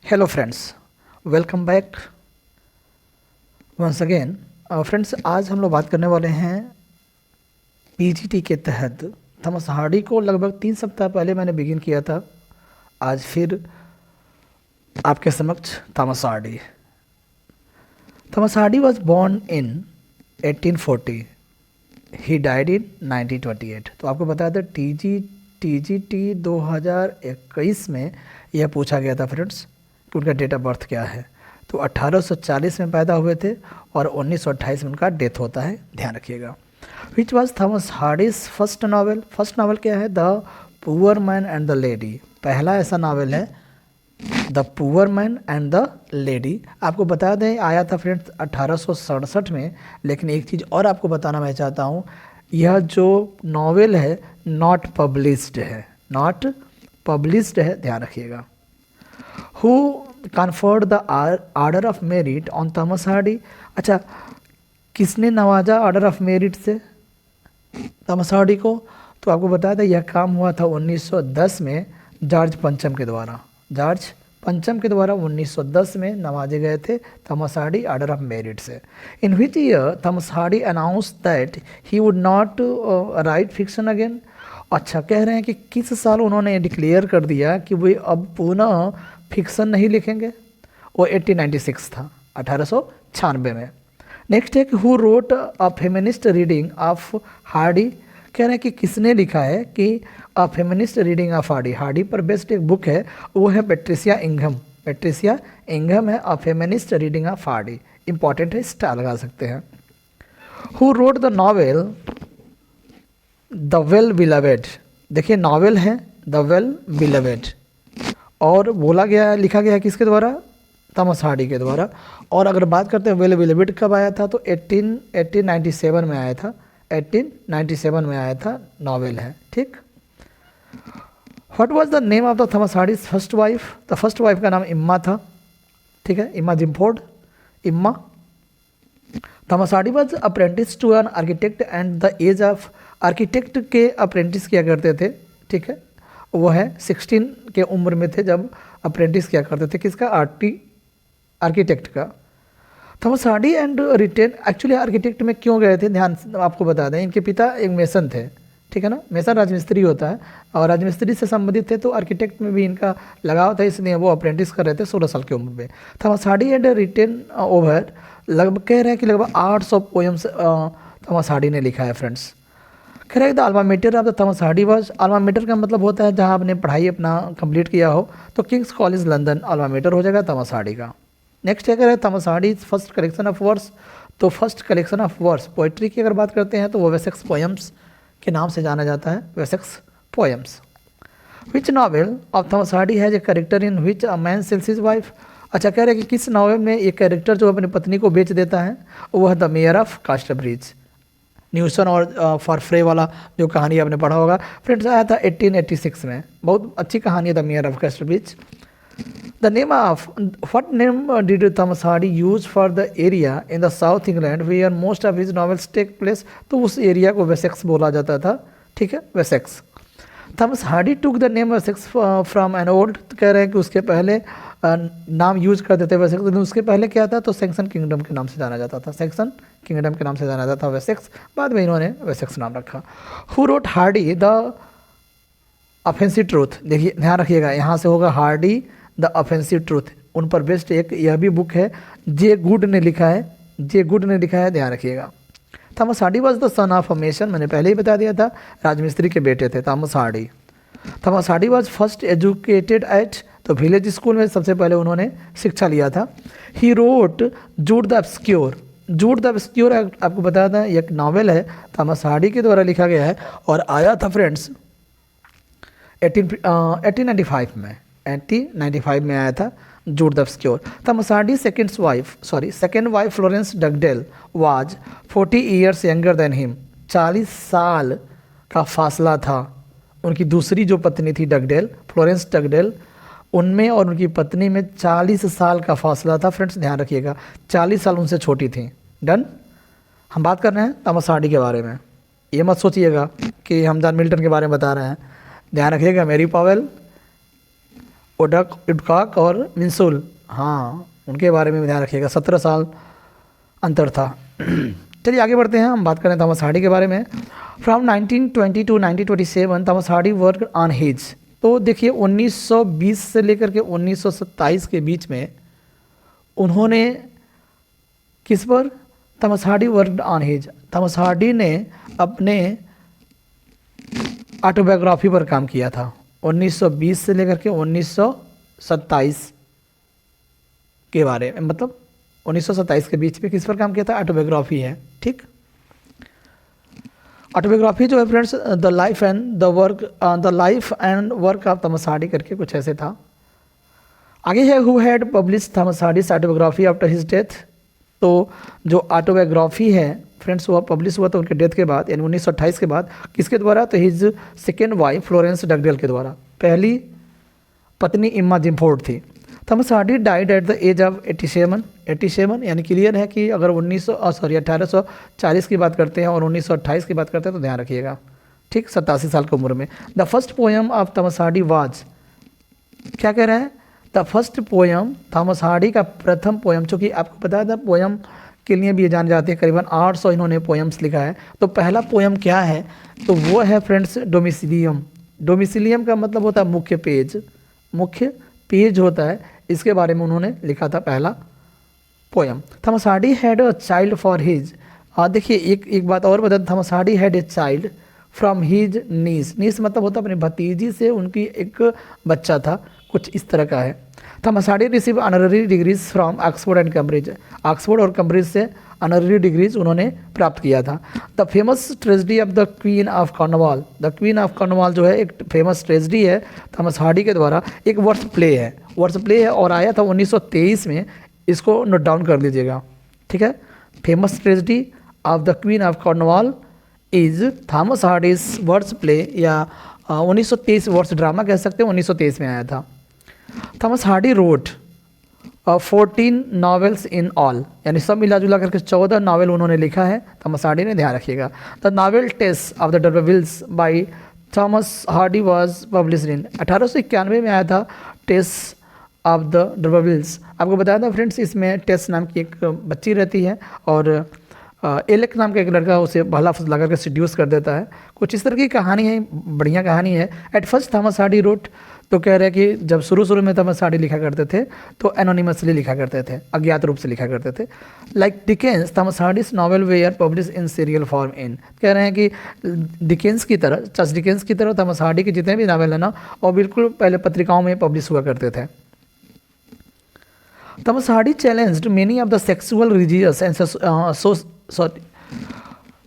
Hello friends, welcome back once again. Friends, आज हम लोग बात करने वाले हैं पीजीटी के तहत थॉमस हार्डी को लगभग 3 सप्ताह पहले मैंने बिगिन किया था। आज फिर आपके समक्ष Thomas Hardy was born in 1840, he died in 1928। तो आपको बताया था टीजीटी 2021 में यह पूछा गया था फ्रेंड्स कि उनका डेट ऑफ बर्थ क्या है। तो 1840 में पैदा हुए थे और 1928 में उनका डेथ होता है, ध्यान रखिएगा। Which was Thomas Hardy's first novel? First novel क्या है? The poor man and the lady. पहला ऐसा नावल है the poor man and the lady. आपको बता दें आया था फ्रेंड्स 1867 में। लेकिन एक चीज़ और आपको बताना मैं चाहता हूँ, यह जो नावल है नॉट पब्लिश्ड है, ध्यान रखिएगा। Who conferred the order of merit on Thomas Hardy? अच्छा, किसने नवाजा ऑर्डर ऑफ मेरिट से थॉमस हार्डी को? तो आपको बताया था यह काम हुआ था 1910 में जॉर्ज पंचम के द्वारा। 1910 में नवाजे गए थे Thomas Hardy order of merit से। In which year Thomas Hardy announce that he would not write fiction again? अच्छा, कह रहे हैं कि किस साल उन्होंने डिक्लेयर कर दिया कि वे अब पुनः फिक्शन नहीं लिखेंगे। वो 1896 था, 1896 में। नेक्स्ट है कि who wrote a feminist reading of Hardy? कह रहे हैं कि किसने लिखा है कि a feminist reading of Hardy. Hardy पर बेस्ड एक बुक है, वो है पैट्रिसिया इंघम है a feminist reading of Hardy. Important है, स्टार लगा सकते हैं। Who wrote the novel the well beloved? देखिए नावल है द वेल बिलवेड, और लिखा गया है किसके द्वारा? थॉमस हार्डी के द्वारा। और अगर बात करते हैं वेल बिलवेड कब आया था, तो 1897 में आया था। 1897 में आया था, नावल है, ठीक। What was the name of the Thomas Hardy's first wife? The first wife का नाम इम्मा था, ठीक है, Emma Gifford, Emma. Thomas Hardy was apprentice to an architect and the age of architect के अप्रेंटिस किया करते थे, ठीक है। वो है 16 के उम्र में थे जब अप्रेंटिस किया करते थे, किसका? आर्किटेक्ट का। Thomas Hardy and written actually architect में क्यों गए थे, ध्यान आपको बता दें, इनके पिता एक मेसन थे, ठीक है ना। मेसन राजमिस्त्री होता है, और राजमिस्त्री से संबंधित थे, तो आर्किटेक्ट में भी इनका लगाव था, इसलिए वो अप्रेंटिस कर रहे थे 16 साल की उम्र में। Thomas Hardy and written over लगभग कह रहे हैं कि लगभग 800 पोएम्स थॉमस हार्डी ने लिखा है फ्रेंड्स। कह रहे हैं the alma mater of the Thomas Hardy was, alma mater का मतलब होता है जहाँ आपने पढ़ाई अपना कंप्लीट किया हो, तो Kings college London Alma matter हो जाएगा थॉमस हार्डी का। नेक्स्ट है कह रहे हैं Thomas Hardy first collection of verse. तो first collection of verse poetry की अगर बात करते हैं तो वो वेसेक्स पोएम्स के नाम से जाना जाता है, Wessex poems. Which novel of Thomas Hardy has a character in which a man sales his wife? अच्छा, कह रहे हैं कि किस नावल में एक कैरेक्टर जो अपनी पत्नी को बेच देता है, वो है द मेयर ऑफ कास्टब्रिज। न्यूसन और फॉरफ्रे वाला जो कहानी आपने पढ़ा होगा फ्रेंड्स, आया था 1886 में। बहुत अच्छी कहानी है the mayor of Casterbridge. The name of what name did Thomas Hardy use for the area in the south England where most of his novels take place? तो उस एरिया को वेसेक्स बोला जाता था, ठीक है, Wessex. Thomas Hardy took the name Wessex from an old, कह रहे हैं कि उसके पहले नाम यूज करते थे वेसेक्स, लेकिन उसके पहले क्या था, तो सैक्सन किंगडम के नाम से जाना जाता था, सैक्सन किंगडम के नाम से जाना जाता था वेसेक्स। बाद में इन्होंने वेसेक्स नाम रखा। Who wrote Hardy the offensive truth? देखिए ध्यान रखिएगा, यहाँ से होगा हार्डी द ऑफेंसिव ट्रूथ, उन पर बेस्ड एक यह भी बुक है, जे गुड ने लिखा है, ध्यान रखिएगा। Thomas Hardy was the son of a mason, मैंने पहले ही बता दिया था, राजमिस्त्री के बेटे थे Thomas Hardy. Thomas Hardy was first educated at, तो विलेज स्कूल में सबसे पहले उन्होंने शिक्षा लिया था। He wrote Jude the obscure. आपको बताया था एक नावल है, थॉमस हार्डी के द्वारा लिखा गया है, और आया था फ्रेंड्स 1895 में आया था Jude the obscure. Thomas Hardy second wife Florence Dugdale was 40 years younger than him. 40 साल का फासला था उनकी दूसरी जो पत्नी थी डगडेल, फ्लोरेंस डगडेल, उनमें और उनकी पत्नी में 40 साल का फासला था फ्रेंड्स, ध्यान रखिएगा। 40 साल उनसे छोटी थी। डन। हम बात कर रहे हैं थॉमस हार्डी के बारे में, ये मत सोचिएगा कि हम जॉन मिल्टन के बारे में बता रहे हैं, ध्यान रखिएगा। मैरी पावेल वुडकॉक और मिंसुल, हाँ उनके बारे में ध्यान रखिएगा, 17 साल अंतर था। चलिए आगे बढ़ते हैं, हम बात करें थॉमस हार्डी के बारे में। From 1920 to 1927 Thomas Hardy work on his. तो देखिए 1920 से लेकर के 1927 के बीच में उन्होंने किस पर, Thomas Hardy worked on his, Thomas Hardy ने अपने ऑटोबायोग्राफी पर काम किया था 1920 से लेकर के 1927 के बारे में, मतलब 1927 के बीच में किस पर काम किया था, ऑटोबायोग्राफी है, ठीक। ऑटोबायोग्राफी जो है friends, the life and work of Thomas Hardy करके कुछ ऐसे था। आगे है who had publish Thomas Hardy's autobiography after his death. तो जो ऑटोबायोग्राफी है फ्रेंड्स वह पब्लिश हुआ था उनके डेथ के बाद, यानी 1928 के बाद। किसके द्वारा, तो his second wife Florence Dugdale के द्वारा। पहली पत्नी इम्मा जिमफोर्ड थी। Thomas Hardy died at the age of 87, यानी क्लियर है कि अगर 1840 की बात करते हैं और 1928 की बात करते हैं तो ध्यान रखिएगा, ठीक, 87 साल की उम्र में। The first poem of Thomas Hardy was, क्या कह रहे हैं, the first poem, Thomas Hardy का प्रथम पोएम, चूँकि आपको पता था पोएम के लिए भी जाने जाते हैं, करीबन 800 इन्होंने पोएम्स लिखा है। तो पहला पोएम क्या है, तो वो है फ्रेंड्स डोमिसिलियम। डोमिसिलियम का मतलब होता है मुख्य पेज होता है, इसके बारे में उन्होंने लिखा था पहला poem. Thomas Hardy had a child for his, देखिए एक बात और बता, Thomas Hardy had a child from his niece मतलब होता है अपनी भतीजी से उनकी एक बच्चा था, कुछ इस तरह का है। Thomas Hardy receive honorary degrees from Oxford and Cambridge, Oxford और कैम्ब्रिज से ऑनररी डिग्रीज उन्होंने प्राप्त किया था। The famous tragedy of the queen of Cornwall, the queen of Cornwall जो है एक फेमस ट्रेजेडी है थॉमस हार्डी के द्वारा, एक वर्स प्ले है और आया था 1923 में, इसको नोट डाउन कर लीजिएगा, ठीक है। Famous tragedy of the queen of Cornwall is Thomas Hardy's verse play, या 1923 वर्स ड्रामा कह सकते हैं, 1923 में आया था। Thomas Hardy wrote 14 novels in all, यानी सब मिला जुला करके 14 नावल उन्होंने लिखा है थॉमस हार्डी ने, ध्यान रखिएगा। The novel Tess of the d'Urbervilles by Thomas Hardy was published in 1891 में आया था, टेस्ट ऑफ द डर्बाविल्स। आपको बताया था फ्रेंड्स, इसमें टेस्ट नाम की एक बच्ची रहती है और एलेक नाम का एक लड़का उसे भला फुसला करके सीड्यूस कर देता है, कुछ इस तरह की कहानी है, बढ़िया कहानी है। At first Thomas Hardy wrote, तो कह रहे हैं कि जब शुरू में थॉमस हार्डी लिखा करते थे तो एनोनिमसली लिखा करते थे, अज्ञात रूप से लिखा करते थे। Like Dickens Thomas Hardy's novel were publish in serial form in, कह रहे हैं कि डिकेंस की तरह, चार्ल्स डिकेंस की तरह थॉमस हार्डी के जितने भी नावल है ना, और बिल्कुल पहले पत्रिकाओं में पब्लिश हुआ करते थे। Thomas Hardy challenged many of the sexual religious and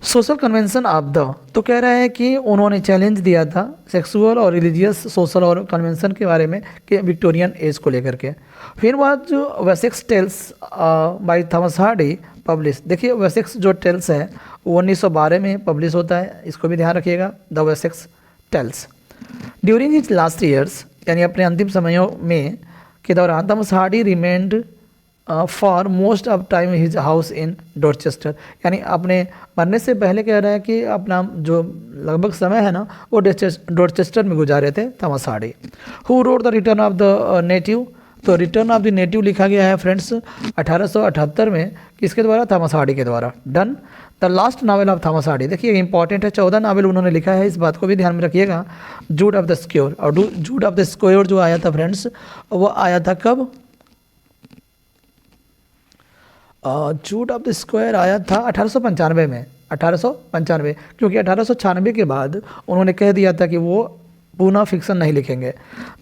social convention of the, तो कह रहे हैं कि उन्होंने चैलेंज दिया था सेक्सुअल और रिलीजियस, सोशल और कन्वेंशन के बारे में कि विक्टोरियन एज को लेकर के। फिर बाद जो Wessex tales by Thomas Hardy publish, देखिए वेसेक्स जो टेल्स है वो 1912 में पब्लिश होता है, इसको भी ध्यान रखिएगा, the Wessex tales. During his last years, यानी अपने अंतिम समयों में के दौरान Thomas Hardy remained for most of time his house in Dorchester, यानी अपने मरने से पहले कह रहे हैं कि अपना जो लगभग समय है ना वो डॉर्चेस्टर में गुजारे थे Thomas Hardy. Who wrote the return of the native, तो रिटर्न ऑफ द नेटिव लिखा गया है फ्रेंड्स 1878 में, किसके द्वारा, थॉमस हार्डी के द्वारा। Done. The last novel of Thomas Hardy, देखिए इंपॉर्टेंट है, 14 नावल उन्होंने लिखा है, इस बात को भी ध्यान में रखिएगा। जूड ऑफ द स्क्योर, और जूड ऑफ द स्क्योर जो आया था फ्रेंड्स वो आया था कब, जूड ऑफ द स्क्वायर आया था 1895 में, 1895, क्योंकि 1896 के बाद उन्होंने कह दिया था कि वो पुनः फिक्शन नहीं लिखेंगे।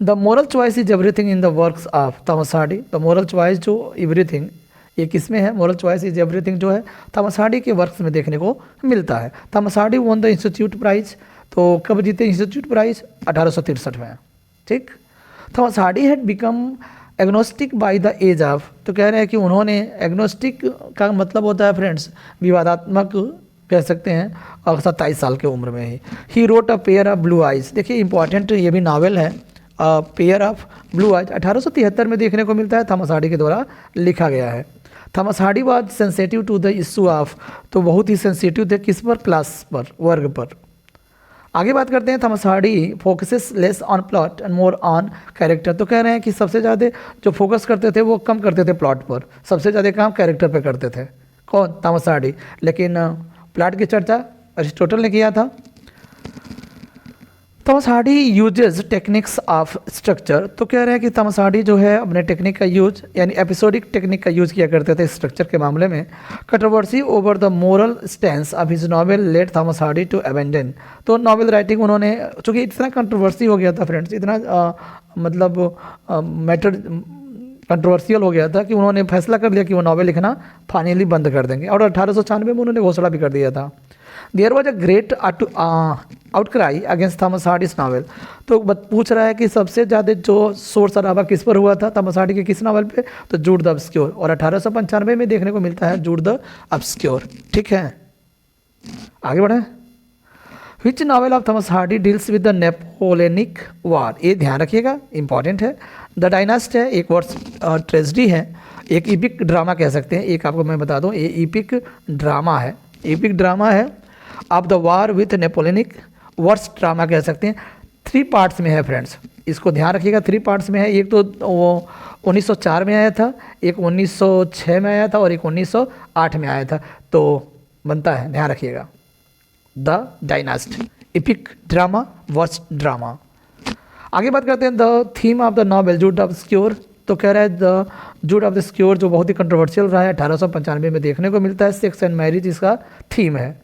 The moral choice is everything in the works of Thomas Hardy, the moral choice जो एवरीथिंग, ये किस में है, मोरल चॉइस इज एवरीथिंग जो है थॉमस हार्डी के वर्क्स में देखने को मिलता है। Thomas Hardy won the institute prize, तो कब जीते इंस्टीट्यूट प्राइज, 1863 में, ठीक। Thomas Hardy had become agnostic by the age of, तो कह रहे हैं कि उन्होंने, एग्नोस्टिक का मतलब होता है फ्रेंड्स विवादात्मक कह सकते हैं, और 27 साल की उम्र में he wrote a pair of blue eyes, देखिए इंपॉर्टेंट ये भी नावल है, पेयर ऑफ ब्लू आइज 1873 में देखने को मिलता है, थॉमस हार्डी के द्वारा लिखा गया है। Thomas Hardy was sensitive to the issue of, तो बहुत ही सेंसिटिव थे किस पर, क्लास पर, वर्ग पर। आगे बात करते हैं, Thomas Hardy focuses less on plot and more on character. तो कह रहे हैं कि सबसे ज़्यादा जो फोकस करते थे वो कम करते थे प्लॉट पर, सबसे ज़्यादा काम कैरेक्टर पे करते थे। कौन? Thomas Hardy. लेकिन प्लॉट की चर्चा अरिस्टोटल ने किया था। Thomas Hardy uses techniques of structure. तो कह रहे हैं कि थॉमस हार्डी जो है अपने टेक्निक का यूज यानी एपिसोडिक टेक्निक का यूज किया करते थे स्ट्रक्चर के मामले में। Controversy over the moral stance of his novel led Thomas Hardy to abandon. तो नॉवेल राइटिंग उन्होंने, चूँकि इतना कंट्रोवर्सी हो गया था फ्रेंड्स, इतना मतलब मैटर कंट्रोवर्शियल हो गया था कि उन्होंने फैसला कर लिया कि वो नॉवेल लिखना फाइनली बंद कर देंगे, और 1896 में उन्होंने घोषणा भी कर दिया था। There was a great outcry against Thomas Hardy's novel. तो पूछ रहा है कि सबसे ज़्यादा जो शोर शराबा किस पर हुआ था थॉमस हार्डी के किस नावल पे? तो जूड द ऑब्सक्योर, और 1895 में देखने को मिलता है जूड द ऑब्सक्योर। ठीक है, आगे बढ़े। Which novel of Thomas Hardy deals with the Napoleonic war? ये ध्यान रखिएगा, इंपॉर्टेंट है। द डायनास्ट है, एक वर्ड ट्रेजिडी है, एक इपिक ड्रामा कह सकते हैं। एक आपको मैं बता दूं, ये इपिक ड्रामा है, इपिक ड्रामा है। Of the war with Napoleonic verse drama कह सकते हैं। 3 पार्ट्स में है फ्रेंड्स, इसको ध्यान रखिएगा, 3 पार्ट्स में है। एक तो वो 1904 में आया था, एक 1906 में आया था, और एक 1908 में आया था। तो बनता है, ध्यान रखिएगा, the dynast epic drama verse drama. आगे बात करते हैं the theme of the novel Jude of obscure. तो कह रहा है the Jude of the obscure जो बहुत ही कंट्रोवर्शियल रहा है, 1895 में देखने को मिलता है। सेक्स एंड मैरिज इसका थीम है।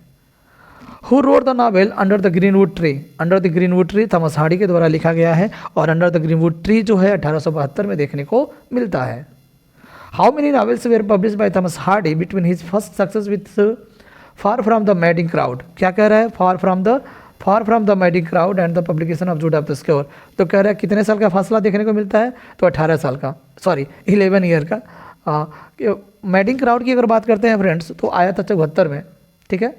Who wrote the novel under the greenwood tree? Under the greenwood tree Thomas Hardy के द्वारा लिखा गया है, और अंडर द ग्रीनवुड ट्री जो है 1872 में देखने को मिलता है। How many novels were publish by Thomas Hardy between his first success with far from the madding crowd? क्या कह रहा है? Far from the madding crowd and the publication of Jude of the obscure. तो कह रहा है कितने साल का फासला देखने को मिलता है? तो 18 साल का, सॉरी 11 ईयर का। मैडिंग क्राउड की अगर बात करते हैं फ्रेंड्स, तो आया था 74 में, ठीक है,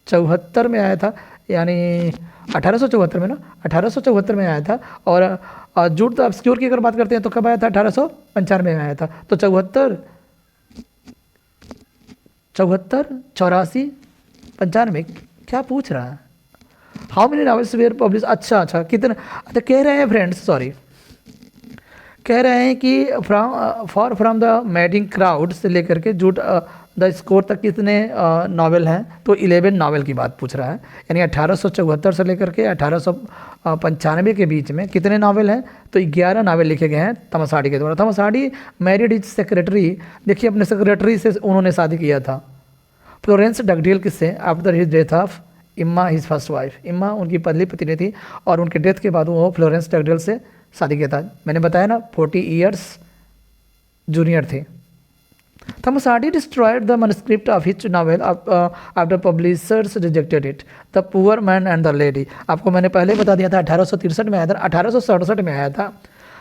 74 में आया था, यानी 1874 में ना, 1874 में आया था। और जूड द ऑब्सक्योर की अगर बात करते हैं तो कब आया था? 1895 में आया था। तो 74, 84, 95 क्या पूछ रहा है? How many novels were publish? अच्छा कितने? अच्छा कह रहे हैं फ्रेंड्स, सॉरी, कह रहे हैं कि for from the madding crowd से लेकर के जूड द स्कोर तक कितने नावल हैं? तो 11 नावल की बात पूछ रहा है, यानी 1874 से लेकर के 1895 के बीच में कितने नावल हैं? तो 11 नावल लिखे गए हैं थॉमस हार्डी के द्वारा। Thomas Hardy married his secretary, देखिए अपने सेक्रेटरी से उन्होंने शादी किया था, फ्लोरेंस डगडेल, किससे? After his death of Emma his first wife. Emma उनकी पहली पत्नी थी, और उनके डेथ के बाद वो फ्लोरेंस डगडेल से शादी किया था। मैंने बताया ना 40 ईयर्स जूनियर थे। Thomas Hardy destroyed the manuscript of his novel after publishers rejected it, the poor man and the lady. आपको मैंने पहले बता दिया था 1863 में आया था, 1867 में आया था,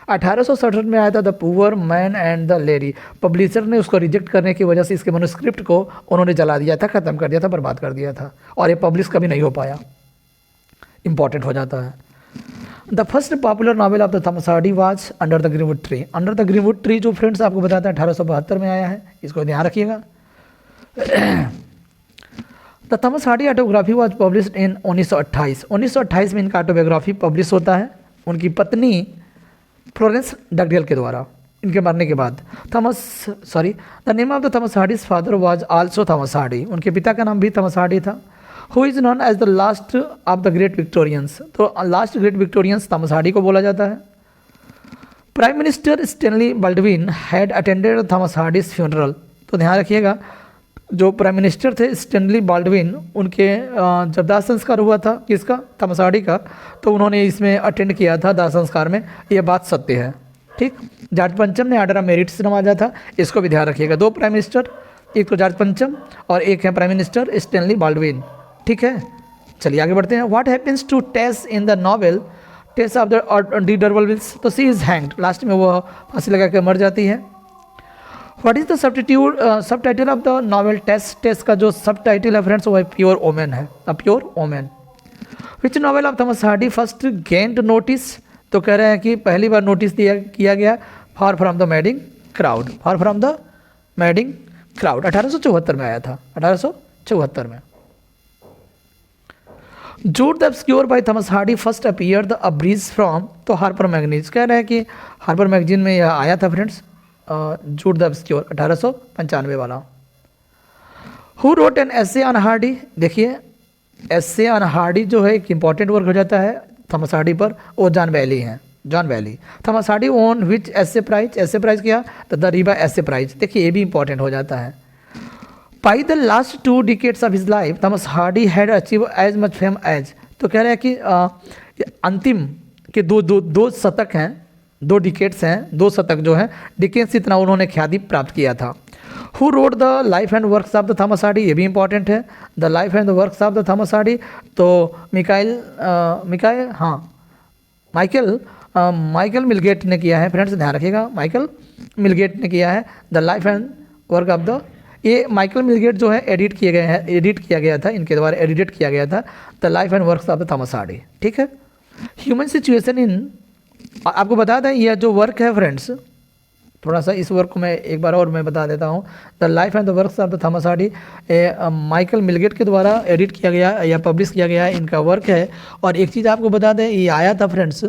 1867 में आया था the poor man and the lady. Publisher ने उसको रिजेक्ट करने की वजह से इसके मैन्युस्क्रिप्ट को उन्होंने जला दिया था, ख़त्म कर दिया था, बर्बाद कर दिया था, और ये पब्लिश कभी नहीं हो पाया। इंपॉर्टेंट हो जाता है। The first popular novel of the Thomas Hardy was under the greenwood tree. Under the greenwood tree जो फ्रेंड्स आपको बताते हैं 1872 में आया है, इसको ध्यान रखिएगा। The Thomas Hardy autography was published इन 1928 में इनका ऑटोबायोग्राफी पब्लिश होता है उनकी पत्नी फ्लोरेंस डगडेल के द्वारा, इनके मरने के बाद। The name of the Thomas Hardy's father was also Thomas Hardy, उनके पिता का नाम भी थॉमस हार्डी था। Who is known as the last of the great Victorians, तो last great Victorians Thomas Hardy को बोला जाता है। Prime minister Stanley Baldwin had attended Thomas Hardy's funeral, तो ध्यान रखिएगा जो प्राइम मिनिस्टर थे स्टैनली बाल्डविन, उनके जब दाह संस्कार हुआ था किसका? थॉमस हार्डी का, तो उन्होंने इसमें अटेंड किया था दाह संस्कार में, यह बात सत्य है। ठीक, जॉर्ज पंचम ने ऑर्डर ऑफ मेरिट से नवाजा था, इसको भी ध्यान रखिएगा। 2 प्राइम मिनिस्टर, एक तो जॉर्ज पंचम और एक है प्राइम मिनिस्टर स्टैनली बाल्डविन। ठीक है, चलिए आगे बढ़ते हैं। What happens to Tess in the novel Tess of the d'Urbervilles? तो सी इज हैंग्ड, लास्ट में वो फांसी लगा के मर जाती है। What is the subtitle of the novel Tess? Tess का जो सब टाइटल है फ्रेंड्स वो है प्योर ओमेन है, a pure woman. Which novel of Thomas Hardy first gained notice? तो कह रहे हैं कि पहली बार नोटिस किया गया फार from the madding crowd, far from the madding crowd 1874 में आया था, 1874 में। Jute the obscure bye Thomas Hardy first appear the a breeze from, तो हार्पर मैगजीन कह रहे हैं कि हार्पर मैगजीन में यह आया था फ्रेंड्स, जूट द ऑब्सक्योर 1895 वाला। Who wrote an essay on Hardy, देखिए एसे ऑन हार्डी जो है एक इंपॉर्टेंट वर्क हो जाता है थॉमस हार्डी पर, वो जॉन वैली हैं, John Valley. Thomas Hardy won which essay prize, essay prize क्या, तो द रीबा एसे प्राइज, देखिए ये भी इंपॉर्टेंट हो जाता है। By the last 2 decades of his life Thomas Hardy had achieve as much fame as, तो कह रहे हैं कि अंतिम के दो शतक हैं, 2 decades हैं, 2 शतक जो हैं, डिकेंस इतना उन्होंने ख्याति प्राप्त किया था। Who wrote the life and works of the Thomas Hardy, ये भी इंपॉर्टेंट है, the life and the works of the Thomas Hardy, तो माइकल मिलगेट ने किया है फ्रेंड्स, ध्यान रखिएगा, माइकल मिलगेट ने किया है the life and work of the, ये माइकल मिलगेट जो है एडिट किया गया था, इनके द्वारा एडिटेड किया गया था the life and works of the Thomas Hardy, ठीक है। ह्यूमन सिचुएशन इन, आपको बता दें यह जो वर्क है फ्रेंड्स, थोड़ा सा इस वर्क को मैं एक बार और मैं बता देता हूँ, the life and the works of the Thomas Hardy Michael Millgate के द्वारा एडिट किया गया या पब्लिश किया गया इनका वर्क है। और एक चीज़ आपको बता दें, ये आया था फ्रेंड्स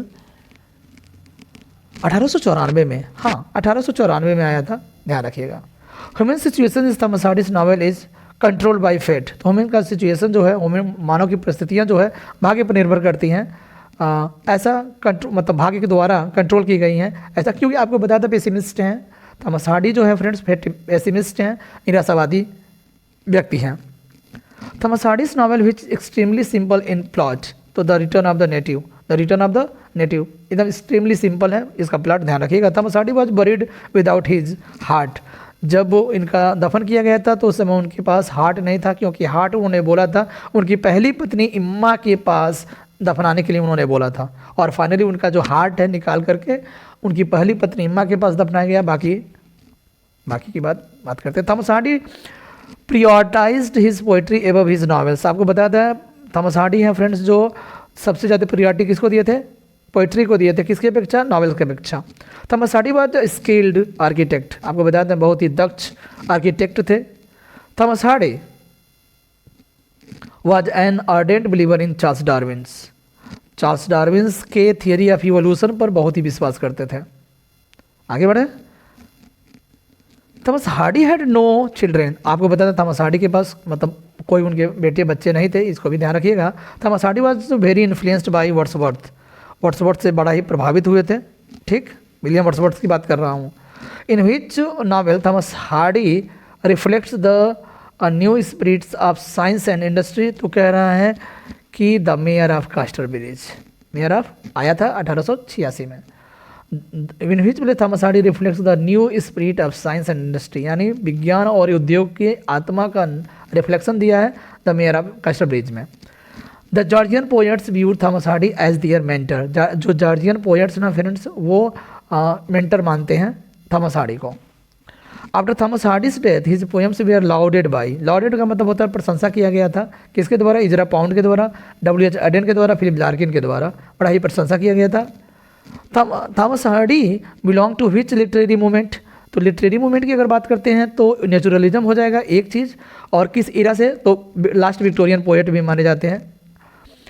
1894 में, हाँ 1894 में आया था, ध्यान रखिएगा। Human situation is Thomas Hardy's novel is control by fate, तो ह्यूमन का सिचुएशन जो है, ह्यूमन मानव की परिस्थितियाँ जो है भाग्य पर निर्भर करती हैं, ऐसा कंट्रोल मतलब भाग्य के द्वारा कंट्रोल की गई हैं ऐसा, क्योंकि आपको बता दें पेसिमिस्ट हैं थॉमस हार्डी जो है फ्रेंड्स, पेसिमिस्ट हैं, निराशावादी व्यक्ति हैं। Thomas Hardy's novel which extremely simple in plot, तो the return of the native, the return of the native एकदम एक्सट्रीमली सिंपल है, इसका प्लॉट ध्यान रखिएगा। Thomas Hardy was buried without his heart, जब इनका दफन किया गया था तो उस समय उनके पास हार्ट नहीं था, क्योंकि हार्ट उन्होंने बोला था उनकी पहली पत्नी इम्मा के पास दफनाने के लिए उन्होंने बोला था, और फाइनली उनका जो हार्ट है निकाल करके उनकी पहली पत्नी इम्मा के पास दफनाया गया। बाकी की बात करते हैं। Thomas Hardy prioritized his poetry above his novels, आपको बताया था थॉमस हार्डी हैं फ्रेंड्स जो सबसे ज़्यादा प्रियोरिटी किसको दिए थे, पोइट्री को दिए थे, किसके अपेक्षा, नॉवेल्स की अपेक्षा। Thomas Hardy was the skilled architect, आपको बताते हैं बहुत ही दक्ष आर्किटेक्ट थे। Thomas Hardy was an ardent believer in Charles Darwin's के थियरी ऑफ इवोल्यूशन पर बहुत ही विश्वास करते थे। आगे बढ़े। Thomas Hardy had no children, आपको बताते थॉमस हार्डी के पास मतलब कोई उनके बेटे बच्चे नहीं थे, इसको भी ध्यान रखिएगा। Thomas Hardy was very influenced by Wordsworth से बड़ा ही प्रभावित हुए थे, ठीक, विलियम वर्ड्सवर्थ की बात कर रहा हूँ। In which novel Thomas Hardy reflects the new spirits of science and industry, तो कह रहा है कि the mayor of Casterbridge, mayor of आया था 1886 में। इन विच में Thomas Hardy reflects the new spirit of science and industry, यानी विज्ञान और उद्योग की आत्मा का रिफ्लेक्शन दिया है द मेयर ऑफ कास्टरब्रिज में। The Georgian poets viewed Thomas Hardy as their mentor, जो जॉर्जियन पोएट्स ना फ्रेंड्स वो मेंटर मानते हैं थॉमस हार्डी को। After Thomas Hardy's death his poems were lauded by, lauded का मतलब होता है प्रशंसा किया गया था, किसके द्वारा, इजरा पाउंड के द्वारा, W.H. एडन के द्वारा, फिलिप लार्किन के द्वारा बड़ा ही प्रशंसा किया गया था। Thomas Hardy belong to which literary movement, तो लिटरेरी मूवमेंट की अगर बात करते हैं तो नेचुरलिज्म हो जाएगा एक चीज़, और किस इरा से, तो लास्ट विक्टोरियन पोएट भी माने जाते हैं।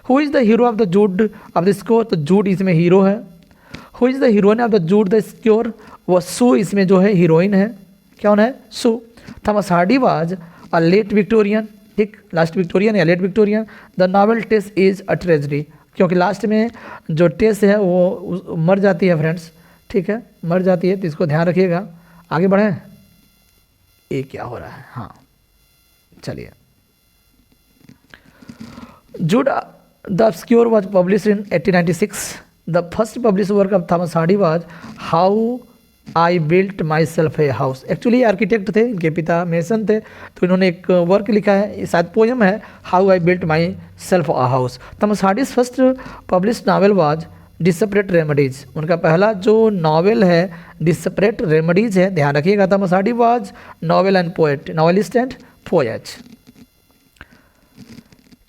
Who is the hero of the Jude of the obscure, तो जूड इसमें हीरो है। Who is the heroine of the Jude the obscure, वह सू इसमें जो है हीरोइन है, कौन है, Sue. Thomas Hardy was a late Victorian, ठीक, लास्ट विक्टोरियन या late Victorian. The novel Tess is a tragedy, क्योंकि लास्ट में जो टेस है वो मर जाती है फ्रेंड्स, ठीक है, मर जाती है, तो इसको ध्यान रखिएगा। आगे बढ़ें, ये क्या हो रहा है, हाँ चलिए। Jude the obscure was published in 1896। The first publish work of Thomas Hardy was how I built myself a house, actually architect थे, इनके पिता मेसन थे, तो इन्होंने एक वर्क लिखा है, शायद पोएम है, how I built my self a house. Thomas Hardy's first publish novel was desperate remedies, उनका पहला जो नावल है डिस्परेट रेमेडीज है, ध्यान रखिएगा। Thomas Hardy was novel and poet, novelist and poet.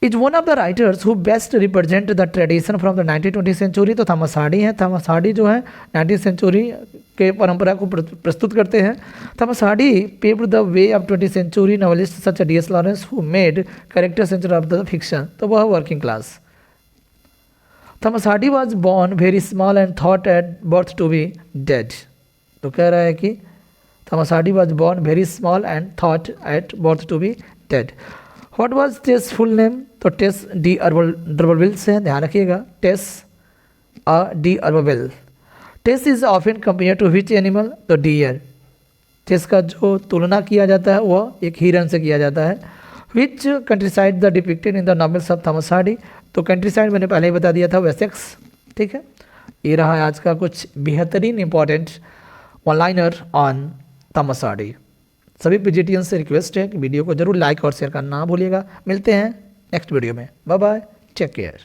Is one of the writers who best represent the tradition from the 19th century, तो Thomas Hardy हैं। Thomas Hardy जो है 19th सेंचुरी के परंपरा को प्रस्तुत करते हैं। Thomas Hardy paved the way of 20th century novelist such D.S. Lawrence who made character centre of the fiction, तो वह working class Thomas Hardy was born very small and thought at birth to be dead. तो कह रहा है कि Thomas Hardy was born very small and thought at birth to be dead. What was Tess full name? तो Tess D Urberville से, ध्यान रखिएगा, टेस D अर्बरविल। Tess is often compare to which animal? तो डियर। टेस का जो तुलना किया जाता है वह एक हिरन से किया जाता है। Which country side the depicted in the novels of Thomas Hardy? तो कंट्री साइड मैंने पहले ही बता दिया था, वेसेक्स। ठीक है, ये रहा आज का कुछ बेहतरीन important one liner on Thomas Hardy. सभी पीजीटीएन से रिक्वेस्ट है कि वीडियो को जरूर लाइक और शेयर करना ना भूलिएगा। मिलते हैं नेक्स्ट वीडियो में। Bye bye, take care.